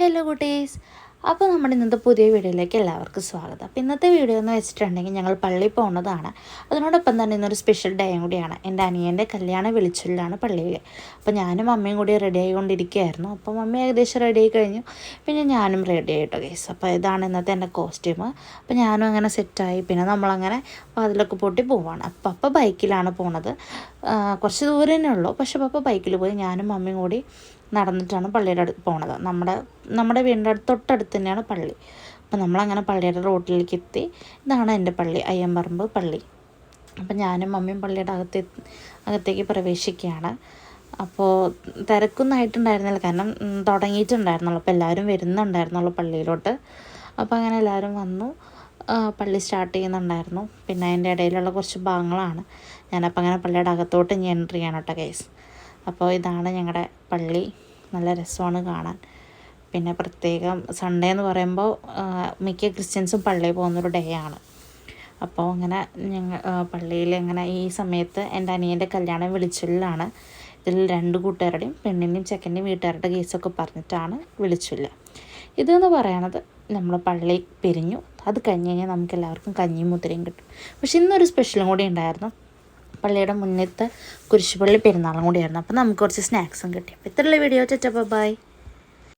Hello കുട്ടീസ്, അപ്പോൾ നമ്മുടെ ഇന്നത്തെ പുതിയ വീഡിയോയിലേക്ക് എല്ലാവർക്കും സ്വാഗതം. അപ്പോൾ ഇന്നത്തെ വീഡിയോ എന്ന് വെച്ചിട്ടുണ്ടെങ്കിൽ ഞങ്ങൾ പള്ളിയിൽ പോകുന്നതാണ്. അതിനോടൊപ്പം തന്നെ ഇന്നൊരു സ്പെഷ്യൽ ഡേയും കൂടിയാണ്. എൻ്റെ അനിയൻ്റെ കല്യാണ വിളിച്ചിലാണ് പള്ളിയിൽ. അപ്പോൾ ഞാനും അമ്മയും കൂടി റെഡി ആയിക്കൊണ്ടിരിക്കുകയായിരുന്നു. അപ്പോൾ മമ്മി ഏകദേശം റെഡി ആയി കഴിഞ്ഞു, പിന്നെ ഞാനും റെഡി ആയിട്ടോ ഗൈസ്. അപ്പോൾ ഇതാണ് ഇന്നത്തെ എൻ്റെ കോസ്റ്റ്യൂം. അപ്പോൾ ഞാനും അങ്ങനെ സെറ്റായി. പിന്നെ നമ്മളങ്ങനെ വാതിലൊക്കെ പൊട്ടി പോവാണ്. അപ്പോൾ പപ്പ ബൈക്കിലാണ് പോണത്. കുറച്ച് ദൂരം തന്നെ ഉള്ളൂ, പക്ഷേ പപ്പ ബൈക്കിൽ പോയി. ഞാനും മമ്മിയും കൂടി നടന്നിട്ടാണ് പള്ളിയുടെ അടുത്ത് പോണത്. നമ്മുടെ വീടിൻ്റെ തൊട്ടടുത്ത് തന്നെയാണ് പള്ളി. അപ്പോൾ നമ്മളങ്ങനെ പള്ളിയുടെ റോട്ടിലേക്ക് എത്തി. ഇതാണ് എൻ്റെ പള്ളി, അയ്യമ്പറമ്പ് പള്ളി. അപ്പം ഞാനും മമ്മിയും പള്ളിയുടെ അകത്തേക്ക് പ്രവേശിക്കുകയാണ്. അപ്പോൾ തിരക്കൊന്നും ആയിട്ടുണ്ടായിരുന്നില്ല, കാരണം തുടങ്ങിയിട്ടുണ്ടായിരുന്നുള്ളൂ. അപ്പോൾ എല്ലാവരും വരുന്നുണ്ടായിരുന്നുള്ളൂ പള്ളിയിലോട്ട്. അപ്പോൾ അങ്ങനെ എല്ലാവരും വന്നു. പള്ളി സ്റ്റാർട്ട് ചെയ്യുന്നുണ്ടായിരുന്നു. പിന്നെ അതിൻ്റെ ഇടയിലുള്ള കുറച്ച് ഭാഗങ്ങളാണ് ഞാനപ്പോൾ അങ്ങനെ പള്ളിയുടെ അകത്തോട്ട് ഇനി എൻട്രി ചെയ്യണം കേട്ടോ ഗൈസ്. അപ്പോൾ ഇതാണ് ഞങ്ങളുടെ പള്ളി. നല്ല രസമാണ് കാണാൻ. പിന്നെ പ്രത്യേകം സൺഡേ എന്ന് പറയുമ്പോൾ മിക്ക ക്രിസ്ത്യൻസും പള്ളിയിൽ പോകുന്നൊരു ഡേ ആണ്. അപ്പോൾ അങ്ങനെ പള്ളിയിൽ അങ്ങനെ ഈ സമയത്ത് എൻ്റെ അനിയൻ്റെ കല്യാണം വിളിച്ചൊല്ലാണ്. ഇതിൽ 2 കൂട്ടുകാരുടെയും പെണ്ണിൻ്റെയും ചെക്കൻ്റെയും വീട്ടുകാരുടെ കേസൊക്കെ പറഞ്ഞിട്ടാണ് വിളിച്ചൊല്ല്. ഇതെന്ന് പറയണത് നമ്മൾ പള്ളി പിരിഞ്ഞു, അത് കഴിഞ്ഞ് കഴിഞ്ഞാൽ നമുക്ക് എല്ലാവർക്കും കഞ്ഞിയും മുദ്രയും കിട്ടും. പക്ഷെ ഇന്നൊരു സ്പെഷ്യലും കൂടി ഉണ്ടായിരുന്നു. പള്ളിയുടെ മുന്നത്തെ കുരിശുപള്ളി പെരുന്നാളും കൂടിയായിരുന്നു. അപ്പോൾ നമുക്ക് കുറച്ച് സ്നാക്സും കിട്ടി. അപ്പോൾ ഇത്രയുള്ള വീഡിയോ. ബൈ.